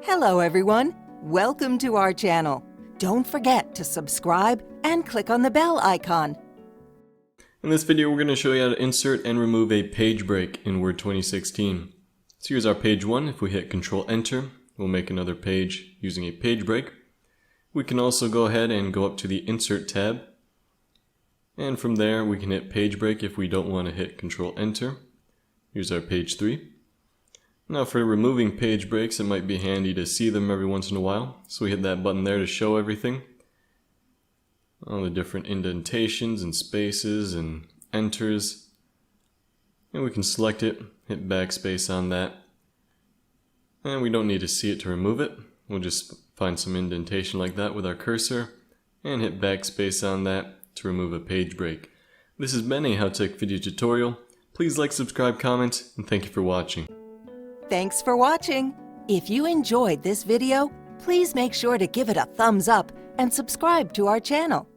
Hello everyone, welcome to our channel. Don't forget to subscribe and click on the bell icon. In this video we're going to show you how to insert and remove a page break in Word 2016. So here's our page 1. If we hit Ctrl Enter, we'll make another page using a page break. We can also go ahead and go up to the Insert tab. And from there we can hit Page Break if we don't want to hit Ctrl Enter. Here's our page 3. Now for removing page breaks, it might be handy to see them every once in a while. So we hit that button there to show everything. All the different indentations and spaces and enters. And we can select it, hit backspace on that. And we don't need to see it to remove it. We'll just find some indentation like that with our cursor and hit backspace on that to remove a page break. This has been a HowTech video tutorial. Please like, subscribe, comment, and thank you for watching. Thanks for watching. If you enjoyed this video, please make sure to give it a thumbs up and subscribe to our channel.